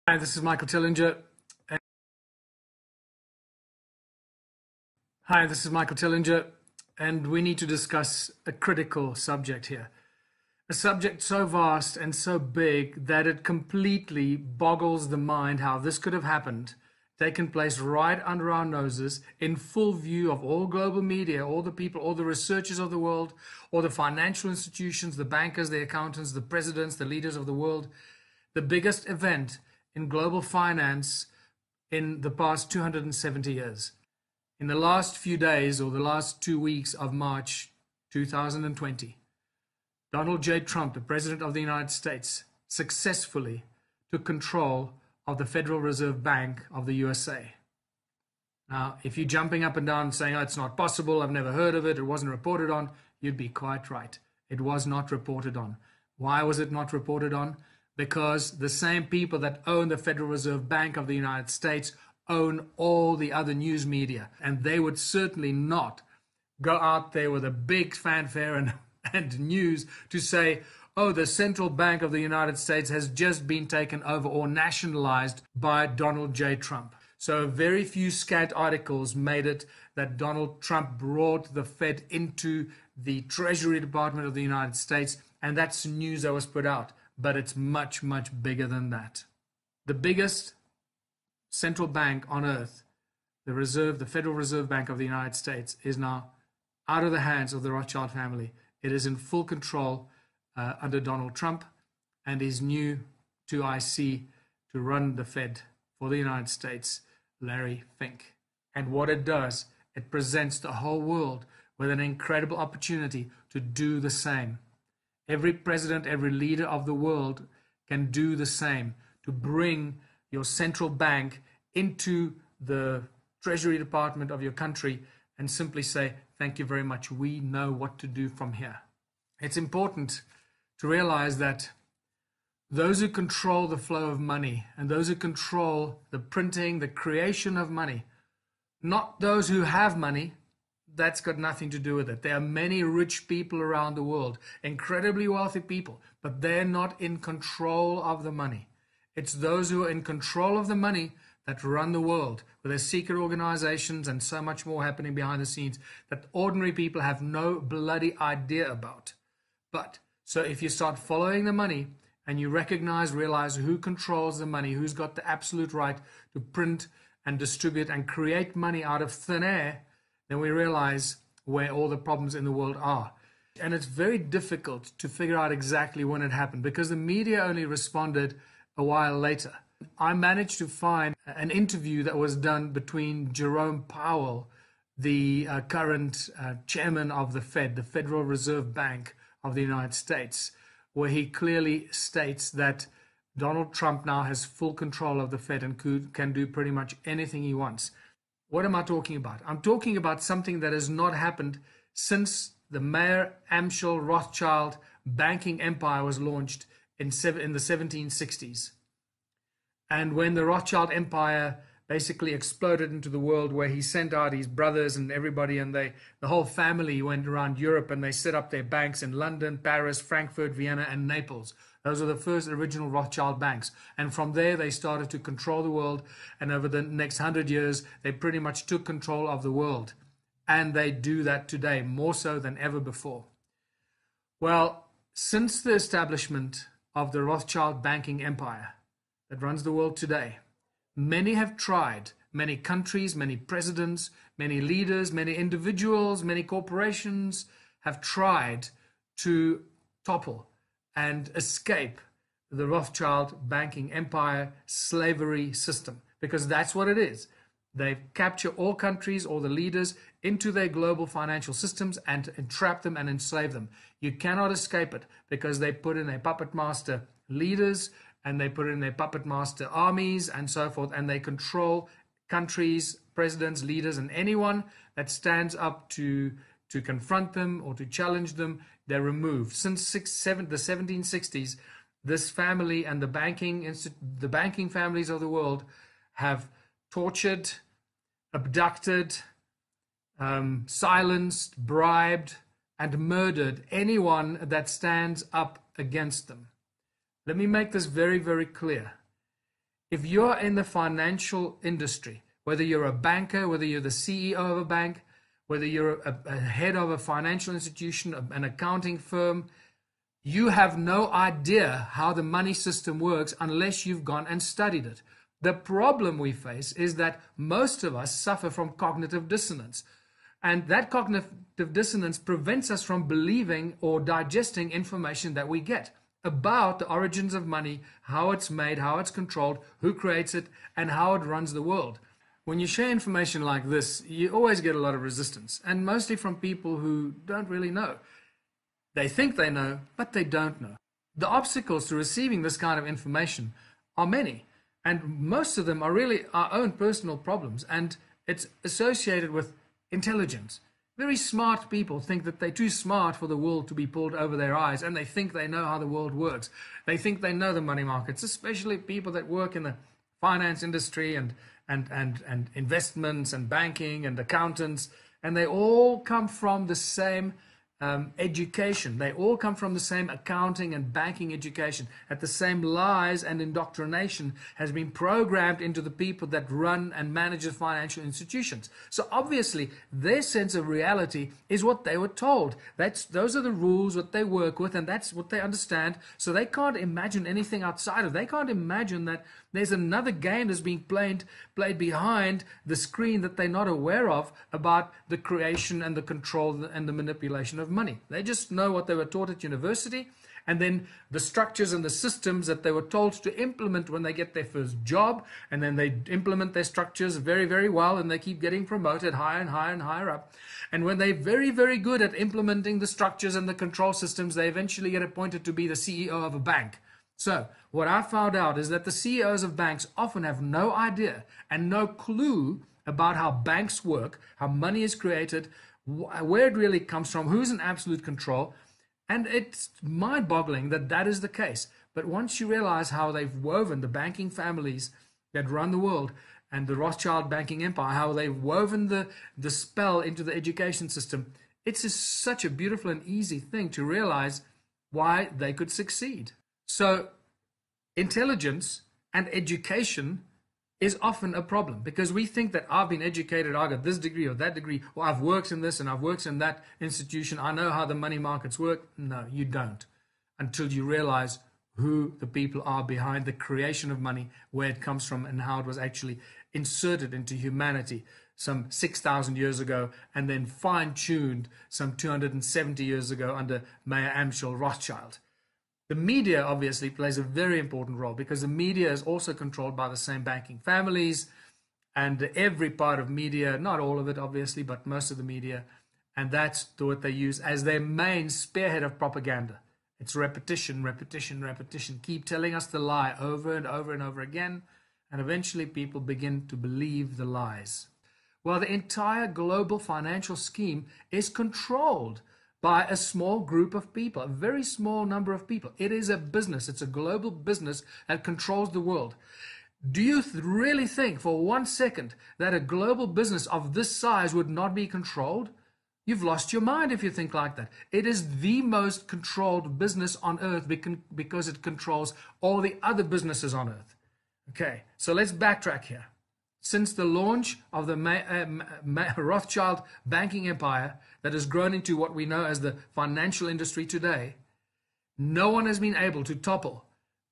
Hi, this is Michael Tillinger. Hi, this is Michael Tillinger, and we need to discuss a critical subject here. A subject so vast and so big that it completely boggles the mind how this could have happened, taken place right under our noses, in full view of all global media, all the people, all the researchers of the world, all the financial institutions, the bankers, the accountants, the presidents, the leaders of the world. The biggest event in global finance in the past 270 years. In the last few days or the last 2 weeks of March 2020, Donald J. Trump, the President of the United States, successfully took control of the Federal Reserve Bank of the USA. Now, if you're jumping up and down saying, oh, it's not possible, I've never heard of it, it wasn't reported on, you'd be quite right. It was not reported on. Why was it not reported on? Because the same people that own the Federal Reserve Bank of the United States own all the other news media, and they would certainly not go out there with a big fanfare and news to say, oh, the central bank of the United States has just been taken over or nationalized by Donald J. Trump. So very few scant articles made it that Donald Trump brought the Fed into the Treasury Department of the United States, and that's news that was put out. But it's much, much bigger than that. The biggest central bank on earth, the Federal Reserve Bank of the United States, is now out of the hands of the Rothschild family. It is in full control under Donald Trump and his new 2IC to run the Fed for the United States, Larry Fink. And what it does, it presents the whole world with an incredible opportunity to do the same. Every president, every leader of the world can do the same, to bring your central bank into the Treasury Department of your country and simply say, thank you very much, we know what to do from here. It's important to realize that those who control the flow of money and those who control the printing, the creation of money, not those who have money, that's got nothing to do with it. There are many rich people around the world, incredibly wealthy people, but they're not in control of the money. It's those who are in control of the money that run the world, with their secret organizations and so much more happening behind the scenes that ordinary people have no bloody idea about. But, so if you start following the money and you realize who controls the money, who's got the absolute right to print and distribute and create money out of thin air, then we realize where all the problems in the world are. And it's very difficult to figure out exactly when it happened because the media only responded a while later. I managed to find an interview that was done between Jerome Powell, the current chairman of the Fed, the Federal Reserve Bank of the United States, where he clearly states that Donald Trump now has full control of the Fed and can do pretty much anything he wants. What am I talking about? I'm talking about something that has not happened since the Mayer Amschel Rothschild banking empire was launched in the 1760s. And when the Rothschild empire basically exploded into the world, where he sent out his brothers and everybody, and the whole family went around Europe and they set up their banks in London, Paris, Frankfurt, Vienna, and Naples. Those are the first original Rothschild banks. And from there, they started to control the world. And over the next 100 years, they pretty much took control of the world. And they do that today, more so than ever before. Well, since the establishment of the Rothschild banking empire that runs the world today, many have tried, many countries, many presidents, many leaders, many individuals, many corporations have tried to topple and escape the Rothschild banking empire slavery system, because that's what it is. They capture all countries, all the leaders, into their global financial systems and entrap them and enslave them. You cannot escape it because they put in their puppet master leaders and they put in their puppet master armies and so forth, and they control countries, presidents, leaders, and anyone that stands up to confront them or to challenge them, they're removed. Since the 1760s, this family and the banking families of the world have tortured, abducted, silenced, bribed, and murdered anyone that stands up against them. Let me make this very, very clear. If you're in the financial industry, whether you're a banker, whether you're the CEO of a bank, whether you're a head of a financial institution, an accounting firm, you have no idea how the money system works unless you've gone and studied it. The problem we face is that most of us suffer from cognitive dissonance. And that cognitive dissonance prevents us from believing or digesting information that we get about the origins of money, how it's made, how it's controlled, who creates it, and how it runs the world. When you share information like this, you always get a lot of resistance, and mostly from people who don't really know. They think they know, but they don't know. The obstacles to receiving this kind of information are many, and most of them are really our own personal problems, and it's associated with intelligence. Very smart people think that they're too smart for the world to be pulled over their eyes, and they think they know how the world works. They think they know the money markets, especially people that work in the finance industry and investments and banking and accountants, and they all come from the same education. They all come from the same accounting and banking education, at the same lies and indoctrination has been programmed into the people that run and manage the financial institutions. So obviously their sense of reality is what they were told. Those are the rules that they work with, and that's what they understand. So they can't imagine anything outside of it. They can't imagine that there's another game that's being played behind the screen that they're not aware of, about the creation and the control and the manipulation of money. They just know what they were taught at university, and then the structures and the systems that they were told to implement when they get their first job, and then they implement their structures very, very well, and they keep getting promoted higher and higher and higher up. And when they're very, very good at implementing the structures and the control systems, they eventually get appointed to be the CEO of a bank. So what I found out is that the CEOs of banks often have no idea and no clue about how banks work, how money is created, where it really comes from, who's in absolute control. And it's mind-boggling that that is the case. But once you realize how they've woven the banking families that run the world and the Rothschild banking empire, how they've woven the spell into the education system, it's just such a beautiful and easy thing to realize why they could succeed. So intelligence and education is often a problem, because we think that I've been educated, I got this degree or that degree, or I've worked in this and I've worked in that institution, I know how the money markets work. No, you don't, until you realize who the people are behind the creation of money, where it comes from, and how it was actually inserted into humanity some 6,000 years ago, and then fine-tuned some 270 years ago under Mayer Amschel Rothschild. The media obviously plays a very important role, because the media is also controlled by the same banking families, and every part of media, not all of it obviously, but most of the media, and that's what they use as their main spearhead of propaganda. It's repetition, repetition, repetition. Keep telling us the lie over and over and over again, and eventually people begin to believe the lies. Well, the entire global financial scheme is controlled by a small group of people, a very small number of people. It is a business. It's a global business that controls the world. Do you really think for 1 second that a global business of this size would not be controlled? You've lost your mind if you think like that. It is the most controlled business on earth because it controls all the other businesses on earth. Okay, so let's backtrack here. Since the launch of the Rothschild banking empire that has grown into what we know as the financial industry today, no one has been able to topple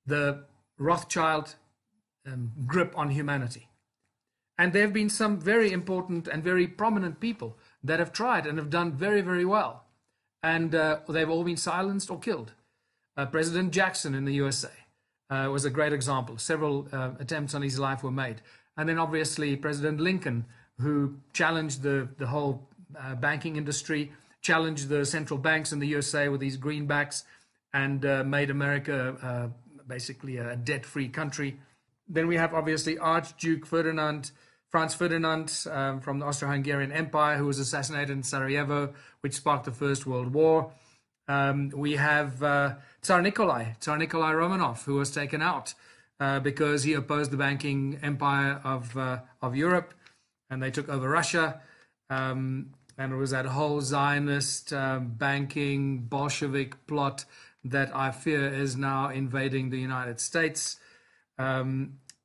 the Rothschild grip on humanity. And there have been some very important and very prominent people that have tried and have done very, very well. And they've all been silenced or killed. President Jackson in the USA was a great example. Several attempts on his life were made. And then obviously President Lincoln, who challenged the whole banking industry, challenged the central banks in the USA with these greenbacks, and made America basically a debt-free country. Then we have obviously Archduke Franz Ferdinand from the Austro-Hungarian Empire, who was assassinated in Sarajevo, which sparked the First World War. We have Tsar Nikolai Romanov, who was taken out because he opposed the banking empire of Europe, and they took over Russia. And it was that whole Zionist banking Bolshevik plot that I fear is now invading the United States.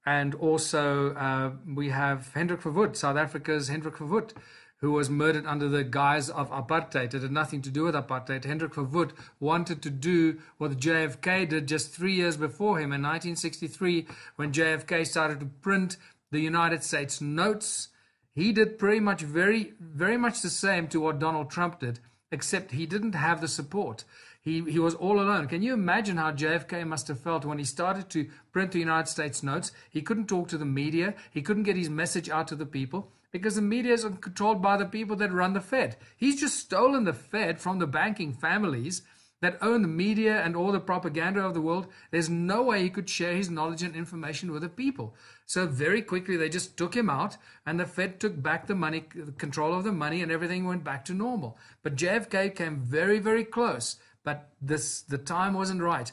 And also we have Hendrik Verwoerd, South Africa's Hendrik Verwoerd, who was murdered under the guise of apartheid. It had nothing to do with apartheid. Hendrik Verwoerd wanted to do what JFK did just 3 years before him in 1963, when JFK started to print the United States notes. He did pretty much very much the same to what Donald Trump did, except he didn't have the support. He was all alone. Can you imagine how JFK must have felt when he started to print the United States notes? He couldn't talk to the media. He couldn't get his message out to the people because the media is controlled by the people that run the Fed. He's just stolen the Fed from the banking families that own the media and all the propaganda of the world. There's no way he could share his knowledge and information with the people. So very quickly they just took him out, and the Fed took back the money, control of the money, and everything went back to normal. But JFK came very close. But the time wasn't right.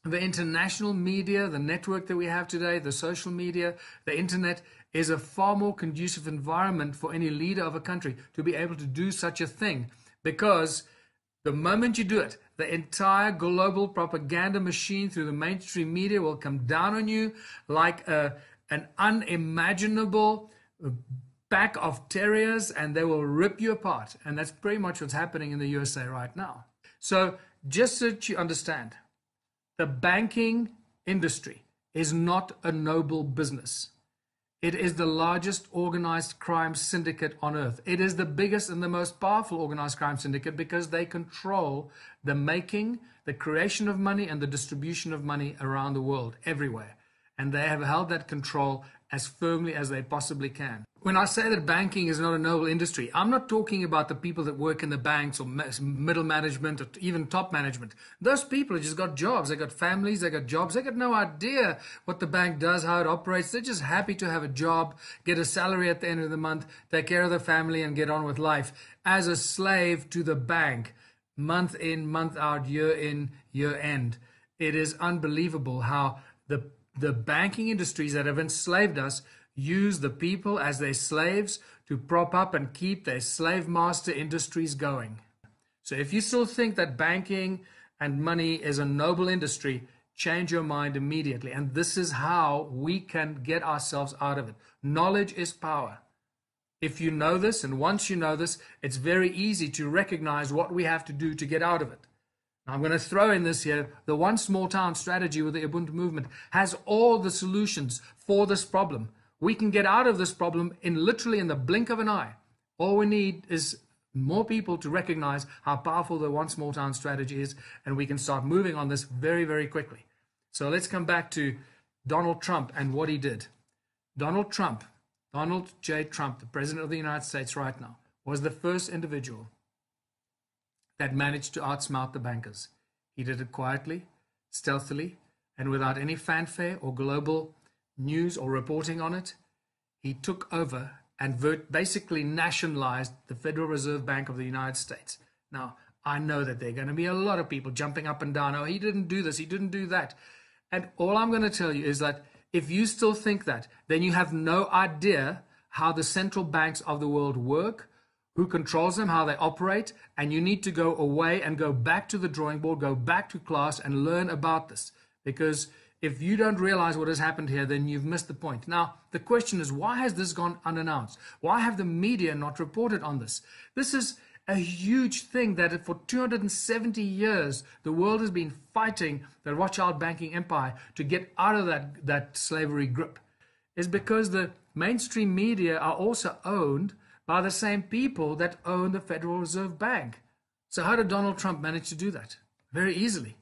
The international media, the network that we have today, the social media, the internet, is a far more conducive environment for any leader of a country to be able to do such a thing. Because the moment you do it, the entire global propaganda machine through the mainstream media will come down on you like an unimaginable pack of terriers, and they will rip you apart. And that's pretty much what's happening in the USA right now. So just so that you understand, the banking industry is not a noble business. It is the largest organized crime syndicate on earth. It is the biggest and the most powerful organized crime syndicate because they control the making, the creation of money, and the distribution of money around the world, everywhere. And they have held that control as firmly as they possibly can. When I say that banking is not a noble industry, I'm not talking about the people that work in the banks or middle management or even top management. Those people have just got jobs. They got families, they got jobs. They got no idea what the bank does, how it operates. They're just happy to have a job, get a salary at the end of the month, take care of their family, and get on with life as a slave to the bank, month in, month out, year in, year end. It is unbelievable how the banking industries that have enslaved us use the people as their slaves to prop up and keep their slave master industries going. So if you still think that banking and money is a noble industry, change your mind immediately. And this is how we can get ourselves out of it. Knowledge is power. If you know this, and once you know this, it's very easy to recognize what we have to do to get out of it. Now, I'm going to throw in this here. The One Small Town strategy with the Ubuntu movement has all the solutions for this problem. We can get out of this problem literally in the blink of an eye. All we need is more people to recognize how powerful the One Small Town strategy is, and we can start moving on this very quickly. So let's come back to Donald Trump and what he did. Donald J. Trump, the President of the United States right now, was the first individual that managed to outsmart the bankers. He did it quietly, stealthily, and without any fanfare or global news or reporting on it. He took over and basically nationalized the Federal Reserve Bank of the United States. Now, I know that there are going to be a lot of people jumping up and down. Oh, he didn't do this, he didn't do that. And all I'm going to tell you is that if you still think that, then you have no idea how the central banks of the world work, who controls them, how they operate, and you need to go away and go back to the drawing board, go back to class and learn about this. Because if you don't realize what has happened here, then you've missed the point. Now, the question is, why has this gone unannounced? Why have the media not reported on this? This is a huge thing that for 270 years, the world has been fighting the Rothschild banking empire to get out of that slavery grip. It's because the mainstream media are also owned by the same people that own the Federal Reserve Bank. So how did Donald Trump manage to do that? Very easily.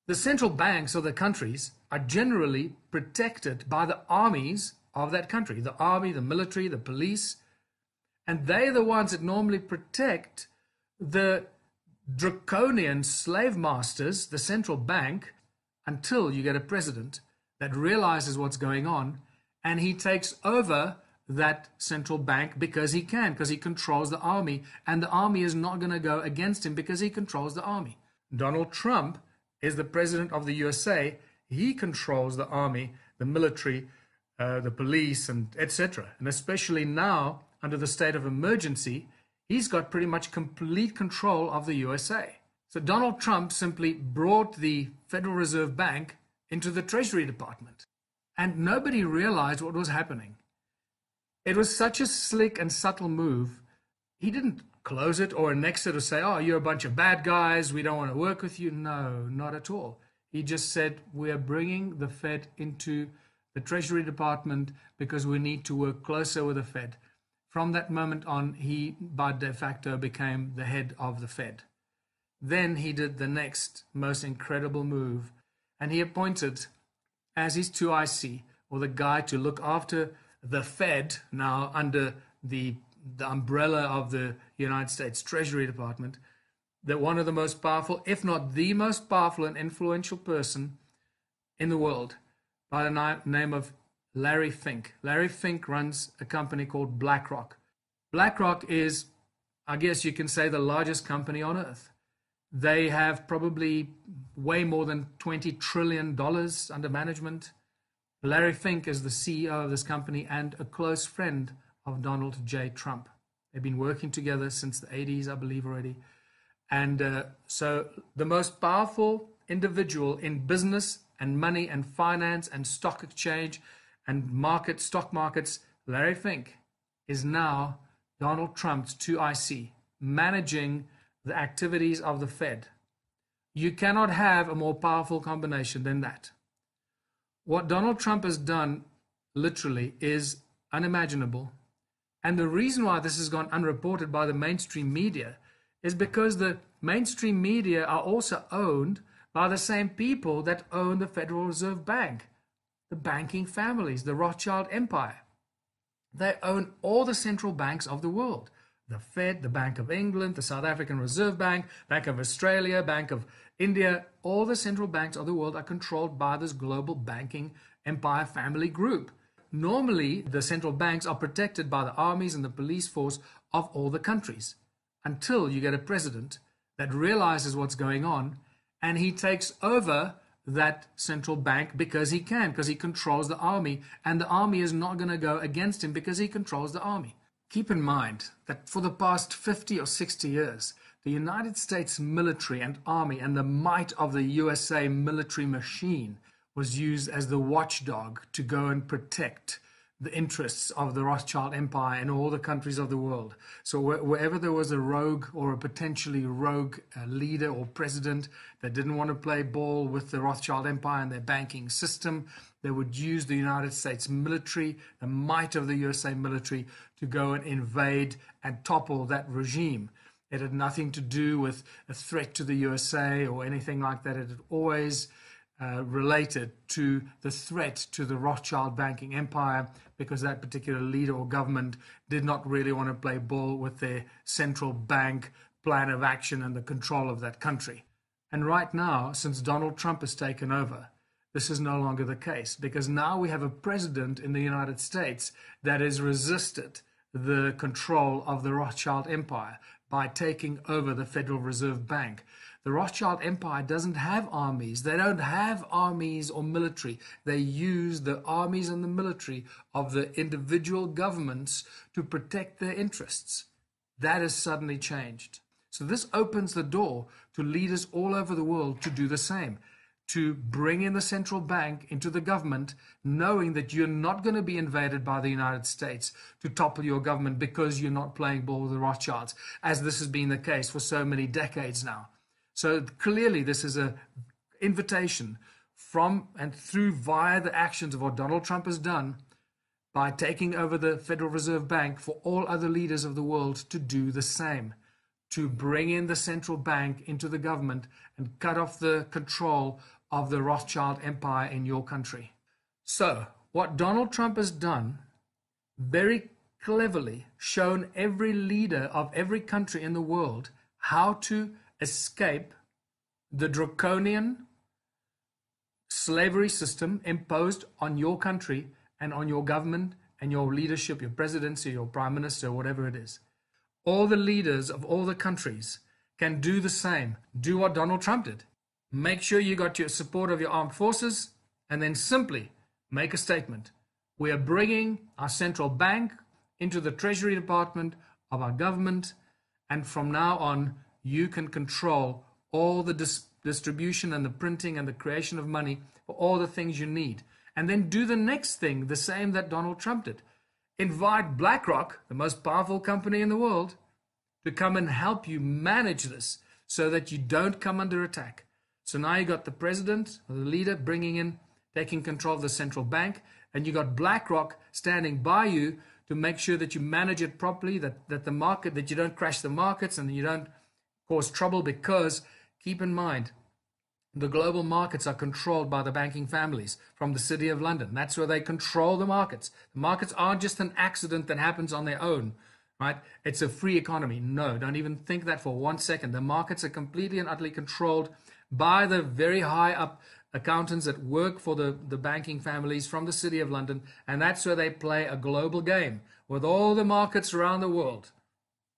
The central banks of the countries are generally protected by the armies of that country, the army, the military, the police, and they're the ones that normally protect the draconian slave masters, the central bank, until you get a president that realizes what's going on, and he takes over that central bank because he can, because he controls the army, and the army is not going to go against him because he controls the army. Donald Trump is the president of the USA. He controls the army, the military, the police, and etc. And especially now, under the state of emergency, he's got pretty much complete control of the USA. So Donald Trump simply brought the Federal Reserve Bank into the Treasury Department. And nobody realized what was happening. It was such a slick and subtle move. He didn't close it or annex it or say, oh, you're a bunch of bad guys, we don't want to work with you. No, not at all. He just said, we're bringing the Fed into the Treasury Department because we need to work closer with the Fed. From that moment on, he, by de facto, became the head of the Fed. Then he did the next most incredible move, and he appointed as his 2IC, or the guy to look after the Fed, now under the umbrella of the United States Treasury Department, that one of the most powerful, if not the most powerful and influential person in the world, by the name of Larry Fink. Larry Fink runs a company called BlackRock. BlackRock is, I guess you can say, the largest company on earth. They have probably way more than $20 trillion under management. Larry Fink is the CEO of this company and a close friend of Donald J. Trump. They've been working together since the 80s, I believe already. And so the most powerful individual in business and money and finance and stock exchange and stock markets, Larry Fink, is now Donald Trump's 2IC, managing the activities of the Fed. You cannot have a more powerful combination than that. What Donald Trump has done, literally, is unimaginable. And the reason why this has gone unreported by the mainstream media is because the mainstream media are also owned by the same people that own the Federal Reserve Bank, the banking families, the Rothschild Empire. They own all the central banks of the world. The Fed, the Bank of England, the South African Reserve Bank, Bank of Australia, Bank of India, all the central banks of the world are controlled by this global banking empire family group. Normally, the central banks are protected by the armies and the police force of all the countries, until you get a president that realizes what's going on and he takes over that central bank because he can, because he controls the army, and the army is not going to go against him because he controls the army. Keep in mind that for the past 50 or 60 years, the United States military and army and the might of the USA military machine was used as the watchdog to go and protect the interests of the Rothschild Empire in all the countries of the world. So wherever there was a rogue or a potentially rogue leader or president that didn't want to play ball with the Rothschild Empire and their banking system, they would use the United States military, the might of the USA military, to go and invade and topple that regime. It had nothing to do with a threat to the USA or anything like that. It had always related to the threat to the Rothschild banking empire, because that particular leader or government did not really want to play ball with their central bank plan of action and the control of that country. And right now, since Donald Trump has taken over, this is no longer the case, because now we have a president in the United States that has resisted the control of the Rothschild Empire by taking over the Federal Reserve Bank. The Rothschild Empire doesn't have armies. They don't have armies or military. They use the armies and the military of the individual governments to protect their interests. That has suddenly changed. So this opens the door to leaders all over the world to do the same, to bring in the central bank into the government, knowing that you're not going to be invaded by the United States to topple your government because you're not playing ball with the Rothschilds, as this has been the case for so many decades now. So clearly this is an invitation from and through via the actions of what Donald Trump has done by taking over the Federal Reserve Bank, for all other leaders of the world to do the same, to bring in the central bank into the government and cut off the control of the Rothschild Empire in your country. So what Donald Trump has done, very cleverly shown every leader of every country in the world how to escape the draconian slavery system imposed on your country and on your government and your leadership, your presidency, your prime minister, whatever it is. All the leaders of all the countries can do the same. Do what Donald Trump did. Make sure you got your support of your armed forces, and then simply make a statement. We are bringing our central bank into the Treasury Department of our government, and from now on, you can control all the distribution and the printing and the creation of money for all the things you need. and then do the next thing, the same that Donald Trump did. Invite BlackRock, the most powerful company in the world, to come and help you manage this so that you don't come under attack. So now you got the president or the leader taking control of the central bank, and you got BlackRock standing by you to make sure that you manage it properly, that the market, that you don't crash the markets and you don't cause trouble, because keep in mind, the global markets are controlled by the banking families from the City of London. That's where they control the markets. The markets aren't just an accident that happens on their own, right? It's a free economy. No, don't even think that for 1 second. The markets are completely and utterly controlled by the very high up accountants that work for the banking families from the City of London. And that's where they play a global game with all the markets around the world.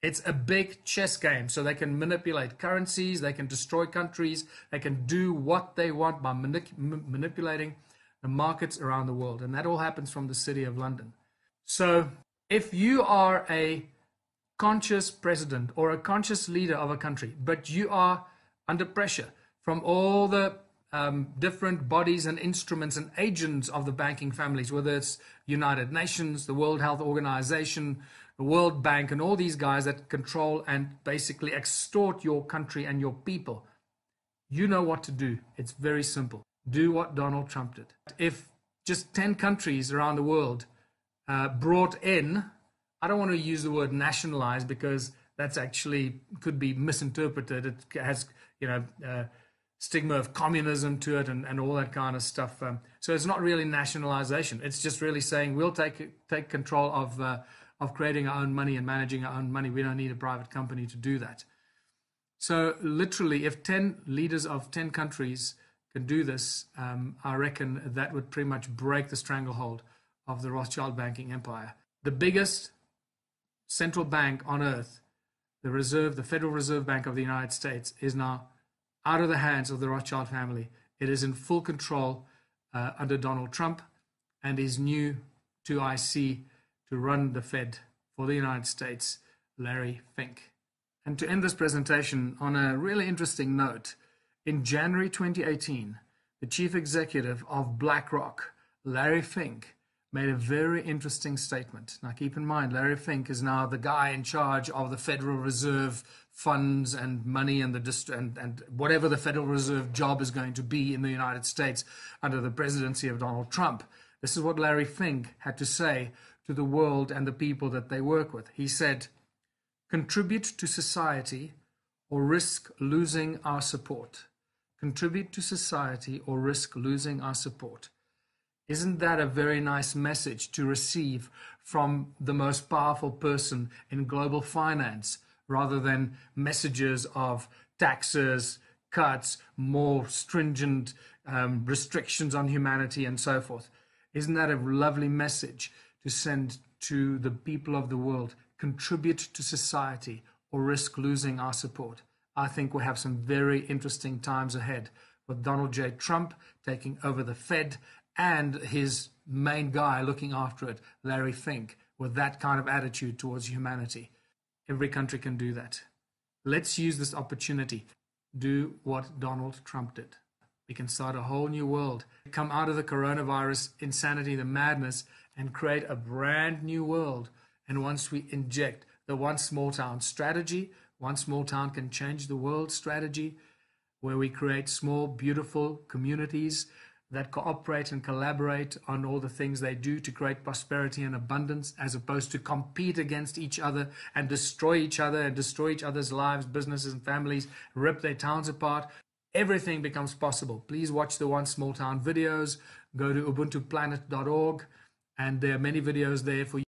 It's a big chess game, so they can manipulate currencies, they can destroy countries, they can do what they want by manipulating the markets around the world. And that all happens from the City of London. So if you are a conscious president or a conscious leader of a country, but you are under pressure from all the different bodies and instruments and agents of the banking families, whether it's United Nations, the World Health Organization, the World Bank, and all these guys that control and basically extort your country and your people, you know what to do. It's very simple. Do what Donald Trump did. If just 10 countries around the world brought in, I don't want to use the word nationalize because that's actually could be misinterpreted. It has, stigma of communism to it and all that kind of stuff. So it's not really nationalization. It's just really saying we'll take control of creating our own money and managing our own money. We don't need a private company to do that. So literally, if 10 leaders of 10 countries can do this, I reckon that would pretty much break the stranglehold of the Rothschild banking empire. The biggest central bank on earth, the Federal Reserve Bank of the United States, is now out of the hands of the Rothschild family. It is in full control under Donald Trump and his new 2IC to run the Fed for the United States, Larry Fink. And to end this presentation on a really interesting note, in January 2018, the chief executive of BlackRock, Larry Fink, made a very interesting statement. Now keep in mind, Larry Fink is now the guy in charge of the Federal Reserve funds and money and and whatever the Federal Reserve job is going to be in the United States under the presidency of Donald Trump. This is what Larry Fink had to say to the world and the people that they work with. He said, "Contribute to society or risk losing our support. Contribute to society or risk losing our support." Isn't that a very nice message to receive from the most powerful person in global finance, rather than messages of taxes, cuts, more stringent restrictions on humanity and so forth? Isn't that a lovely message to send to the people of the world? Contribute to society or risk losing our support. I think we'll have some very interesting times ahead with Donald J. Trump taking over the Fed and his main guy looking after it, Larry Fink, with that kind of attitude towards humanity. Every country can do that. Let's use this opportunity. Do what Donald Trump did. We can start a whole new world. Come out of the coronavirus insanity, the madness, and create a brand new world. And once we inject the one small town strategy, one small town can change the world strategy, where we create small, beautiful communities that cooperate and collaborate on all the things they do to create prosperity and abundance, as opposed to compete against each other and destroy each other and destroy each other's lives, businesses and families, rip their towns apart. Everything becomes possible. Please watch the One Small Town videos. Go to ubuntuplanet.org, and there are many videos there for you.